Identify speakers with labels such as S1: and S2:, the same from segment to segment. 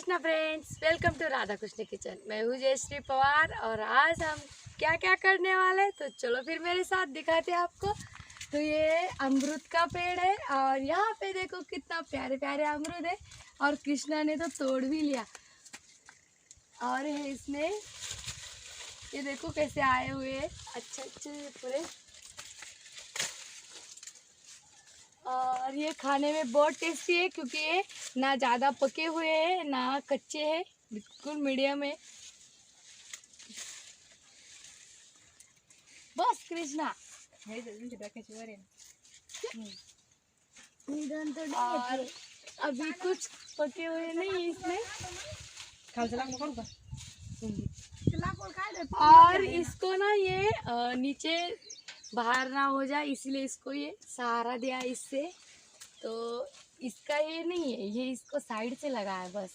S1: Krishna friends, welcome to Radha Krishna kitchen. मैं हूँ जयश्री पवार और आज हम क्या क्या करने वाले हैं तो चलो फिर मेरे साथ दिखाते हैं आपको। तो ये अमरूद का पेड़ है और यहाँ पे देखो कितना प्यारे प्यारे अमरूद है और कृष्णा ने तो तोड़ भी लिया। और है इसमें ये देखो कैसे आए हुए हैं अच्छे अच्छे पूरे। और ये खाने में बहुत टेस्टी है क्योंकि ये ना ज़्यादा पके हुए हैं ना कच्चे हैं, बिल्कुल मीडियम है। बस कृष्णा और अभी कुछ पके हुए नहीं इसमें। और इसको ना ये नीचे बाहर ना हो जाए इसलिए इसको ये सहारा दिया इससे। तो इसका ये नहीं है, ये इसको साइड से लगा है बस।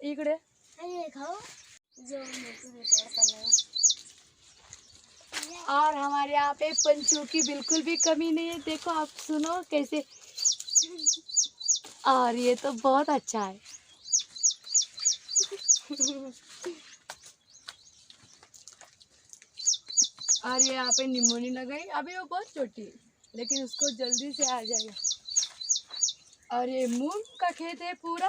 S1: इकड़े ये खाओ जो और हमारे यहाँ पे पंछियों की बिल्कुल भी कमी नहीं है। देखो आप सुनो कैसे। और ये तो बहुत अच्छा है। और ये यहाँ पे निमोनी लगाई, अभी वो बहुत छोटी है लेकिन उसको जल्दी से आ जाएगा। और ये मूंग का खेत है पूरा।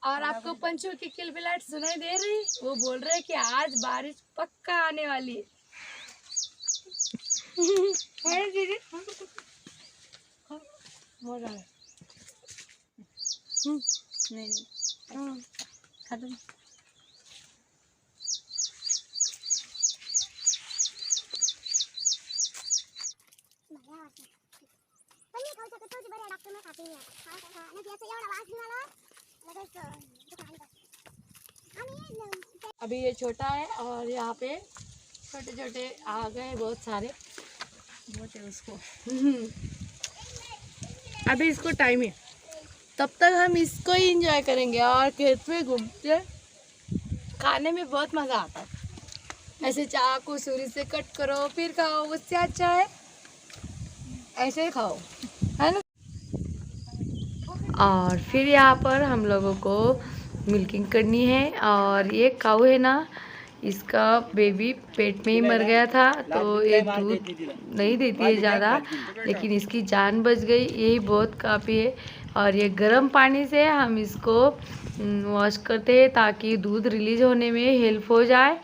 S1: और आपको पंछियों की किलबिलाहट सुनाई दे रही, वो बोल रहे हैं कि आज बारिश पक्का आने वाली है। है दीदी मजा है। नहीं खत्म। अभी ये छोटा है और यहाँ पे छोटे छोटे आ गए बहुत सारे, बहुत है उसको। अभी इसको टाइम है, तब तक हम इसको ही एंजॉय करेंगे और खेत में घूमते खाने में बहुत मज़ा आता है। ऐसे चाकू छुरी से कट करो फिर खाओ, उससे अच्छा है ऐसे ही खाओ, है ना। और फिर यहाँ पर हम लोगों को मिल्किंग करनी है। और ये काऊ है ना, इसका बेबी पेट में ही मर गया था तो ये दूध नहीं देती है ज़्यादा, लेकिन इसकी जान बच गई, यही बहुत काफ़ी है। और ये गर्म पानी से हम इसको वॉश करते हैं ताकि दूध रिलीज होने में हेल्प हो जाए।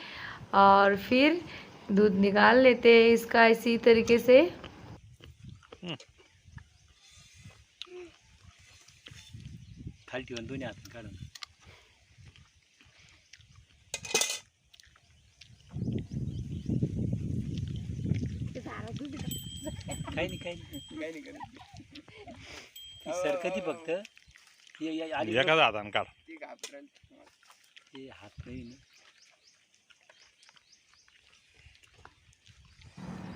S1: और फिर दूध निकाल लेते हैं इसका इसी तरीके से।
S2: सरकती फक्त
S3: एखादा हातान काढ.
S2: हात नाही ना.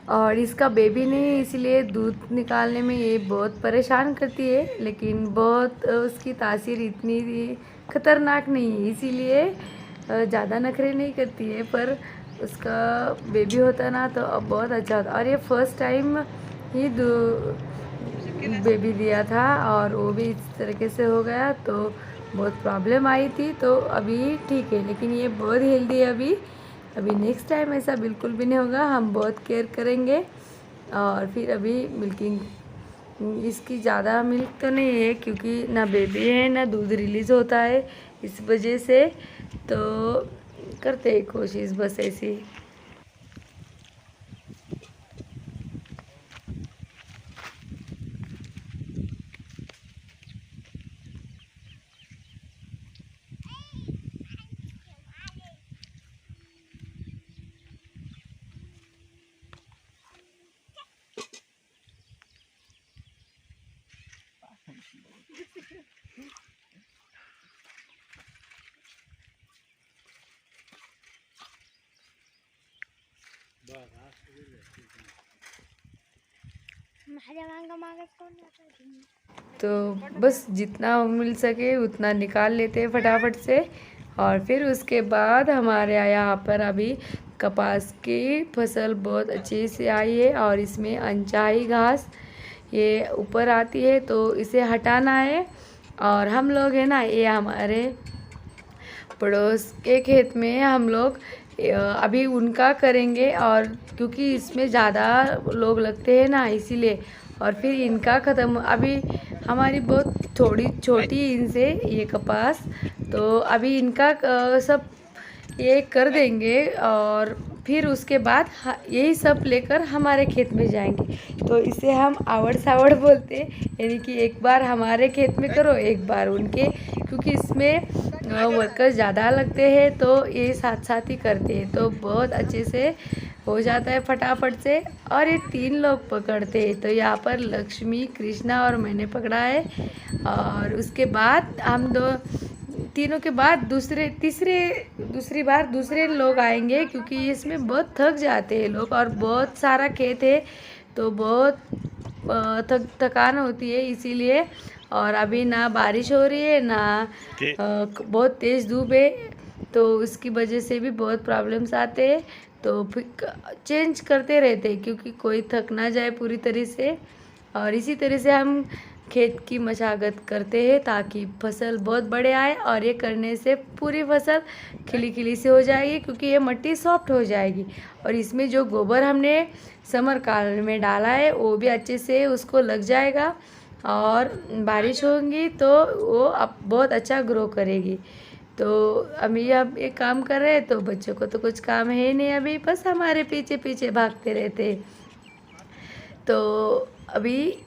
S1: और इसका बेबी नहीं इसलिए दूध निकालने में ये बहुत परेशान करती है, लेकिन बहुत उसकी तासीर इतनी खतरनाक नहीं है इसीलिए ज़्यादा नखरे नहीं करती है। पर उसका बेबी होता ना तो अब बहुत अच्छा होता। और ये फर्स्ट टाइम ही बेबी दिया था और वो भी इस तरीके से हो गया तो बहुत प्रॉब्लम आई थी। तो अभी ठीक है, लेकिन ये बहुत हेल्दी है अभी नेक्स्ट टाइम ऐसा बिल्कुल भी नहीं होगा, हम बहुत केयर करेंगे। और फिर अभी मिल्किंग इसकी ज़्यादा मिल्क तो नहीं है क्योंकि ना बेबी है ना दूध रिलीज़ होता है, इस वजह से तो करते हैं कोशिश बस ऐसी। तो बस जितना मिल सके उतना निकाल लेते हैं फटाफट से। और फिर उसके बाद हमारे यहाँ पर अभी कपास की फसल बहुत अच्छे से आई है और इसमें अनचाही घास ये ऊपर आती है तो इसे हटाना है। और हम लोग है ना, ये हमारे पड़ोस के खेत में हम लोग अभी उनका करेंगे, और क्योंकि इसमें ज़्यादा लोग लगते हैं ना इसीलिए। और फिर इनका ख़त्म, अभी हमारी बहुत थोड़ी छोटी इनसे ये कपास, तो अभी इनका सब ये कर देंगे और फिर उसके बाद यही सब लेकर हमारे खेत में जाएंगे। तो इसे हम आवड़ सावड़ बोलते हैं, यानी कि एक बार हमारे खेत में करो एक बार उनके, क्योंकि इसमें वर्कर ज़्यादा लगते हैं तो ये साथ साथ ही करते हैं, तो बहुत अच्छे से हो जाता है फटाफट से। और ये 3 लोग पकड़ते हैं, तो यहाँ पर लक्ष्मी, कृष्णा और मैंने पकड़ा है। और उसके बाद हम तीनों के बाद दूसरी बार दूसरे लोग आएंगे, क्योंकि इसमें बहुत थक जाते हैं लोग और बहुत सारा खेत है तो बहुत थकान होती है इसीलिए। और अभी ना बारिश हो रही है ना बहुत तेज़ धूप है, तो उसकी वजह से भी बहुत प्रॉब्लम्स आते हैं। तो फिर चेंज करते रहते हैं क्योंकि कोई थक ना जाए पूरी तरह से। और इसी तरह से हम खेत की मशागत करते हैं ताकि फसल बहुत बड़े आए, और ये करने से पूरी फसल खिली खिली से हो जाएगी, क्योंकि ये मिट्टी सॉफ्ट हो जाएगी। और इसमें जो गोबर हमने समर काल में डाला है वो भी अच्छे से उसको लग जाएगा, और बारिश होगी तो वो अब बहुत अच्छा ग्रो करेगी। तो अभी अब एक काम कर रहे हैं, तो बच्चों को तो कुछ काम है नहीं, अभी बस हमारे पीछे पीछे भागते रहते। तो अभी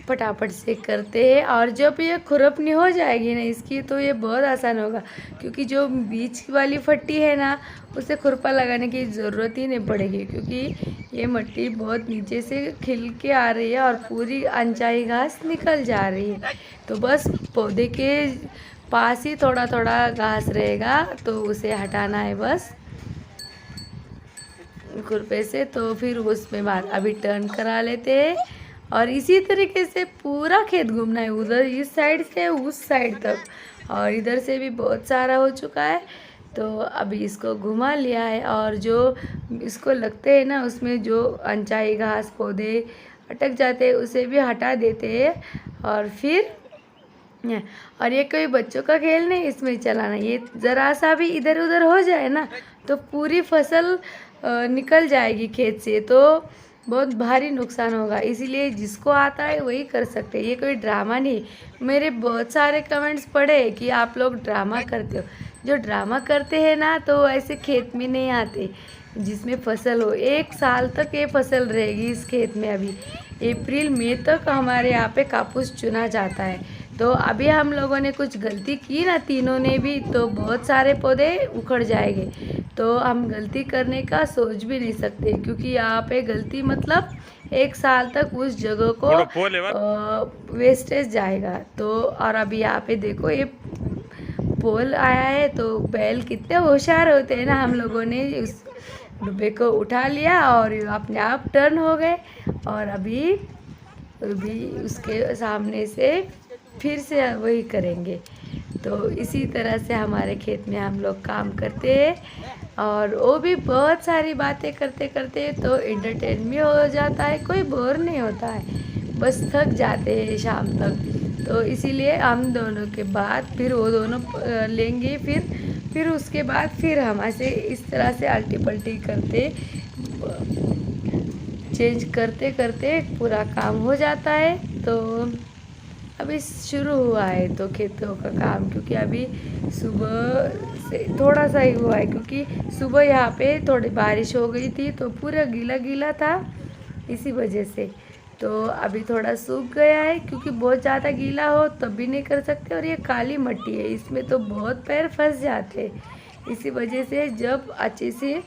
S1: फटाफट से करते हैं, और जब ये खुरपनी हो जाएगी ना इसकी, तो ये बहुत आसान होगा, क्योंकि जो बीच वाली फट्टी है ना उसे खुरपा लगाने की ज़रूरत ही नहीं पड़ेगी, क्योंकि ये मिट्टी बहुत नीचे से खिल के आ रही है और पूरी अनचाही घास निकल जा रही है। तो बस पौधे के पास ही थोड़ा थोड़ा घास रहेगा, तो उसे हटाना है बस खुरपे से। तो फिर उसमें बाद अभी टर्न करा लेते हैं, और इसी तरीके से पूरा खेत घूमना है, उधर इस साइड से उस साइड तक, और इधर से भी बहुत सारा हो चुका है। तो अभी इसको घुमा लिया है, और जो इसको लगते हैं ना उसमें जो अनचाही घास पौधे अटक जाते हैं उसे भी हटा देते हैं। और फिर और ये कोई बच्चों का खेल नहीं, इसमें चलाना, ये ज़रा सा भी इधर उधर हो जाए ना तो पूरी फसल निकल जाएगी खेत से, तो बहुत भारी नुकसान होगा। इसीलिए जिसको आता है वही कर सकते हैं, ये कोई ड्रामा नहीं। मेरे बहुत सारे कमेंट्स पढ़े कि आप लोग ड्रामा करते हो। जो ड्रामा करते हैं ना तो ऐसे खेत में नहीं आते जिसमें फसल हो। 1 साल तक ये फसल रहेगी इस खेत में। अभी अप्रैल मई तक हमारे यहाँ पे कापूस चुना जाता है। तो अभी हम लोगों ने कुछ गलती की ना तीनों ने भी, तो बहुत सारे पौधे उखड़ जाएंगे। तो हम गलती करने का सोच भी नहीं सकते, क्योंकि यहाँ पे गलती मतलब 1 साल तक उस जगह को वेस्टेज जाएगा। तो और अभी यहाँ पे देखो ये पोल आया है, तो बैल कितने होशियार होते हैं ना, हम लोगों ने उस डब्बे को उठा लिया और अपने आप टर्न हो गए। और अभी उसके सामने से फिर से वही करेंगे। तो इसी तरह से हमारे खेत में हम लोग काम करते हैं, और वो भी बहुत सारी बातें करते करते तो एंटरटेन भी हो जाता है, कोई बोर नहीं होता है, बस थक जाते हैं शाम तक। तो इसीलिए हम दोनों के बाद फिर वो दोनों लेंगे, फिर उसके बाद फिर हम ऐसे इस तरह से अल्टी पल्टी करते चेंज करते करते पूरा काम हो जाता है। तो अभी शुरू हुआ है तो खेतों का काम, क्योंकि अभी सुबह से थोड़ा सा ही हुआ है, क्योंकि सुबह यहाँ पे थोड़ी बारिश हो गई थी तो पूरा गीला गीला था, इसी वजह से। तो अभी थोड़ा सूख गया है, क्योंकि बहुत ज़्यादा गीला हो तब भी नहीं कर सकते, और ये काली मिट्टी है इसमें तो बहुत पैर फंस जाते हैं। इसी वजह से जब अच्छे से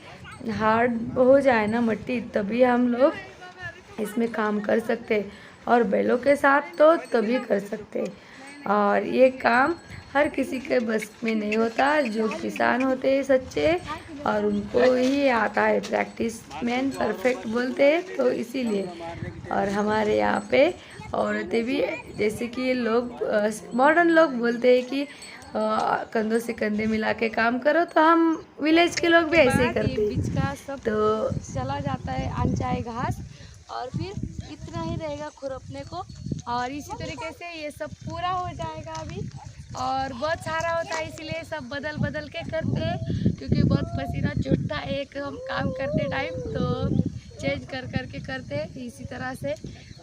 S1: हार्ड हो जाए ना मिट्टी, तभी हम लोग इसमें काम कर सकते हैं, और बैलों के साथ तो तभी कर सकते हैं। और ये काम हर किसी के बस में नहीं होता, जो किसान होते हैं सच्चे, और उनको ही आता है, प्रैक्टिस मैन परफेक्ट बोलते हैं, तो इसीलिए। और हमारे यहाँ पे औरतें भी, जैसे कि लोग मॉडर्न लोग बोलते हैं कि कंधों से कंधे मिला के काम करो, तो हम विलेज के लोग भी ऐसे ही करते हैं।
S4: बीच का सब
S1: तो
S4: चला जाता है अनचाहे घास,
S1: और फिर इतना ही रहेगा खुरपने को। और इसी तरीके से ये सब पूरा हो जाएगा अभी। और बहुत सारा होता है इसीलिए सब बदल बदल के करते हैं, क्योंकि बहुत पसीना छूटता है एक हम काम करते टाइम, तो चेंज कर कर के करते हैं इसी तरह से।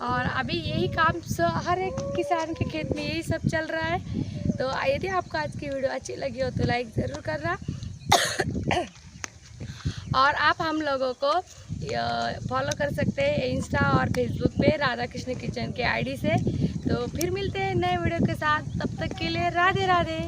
S1: और अभी यही काम हर एक किसान के खेत में यही सब चल रहा है। तो यदि आपको आज की वीडियो अच्छी लगी हो तो लाइक ज़रूर करना। और आप हम लोगों को फॉलो कर सकते हैं इंस्टा और फेसबुक पे राधा कृष्ण किचन के आईडी से। तो फिर मिलते हैं नए वीडियो के साथ, तब तक के लिए राधे राधे।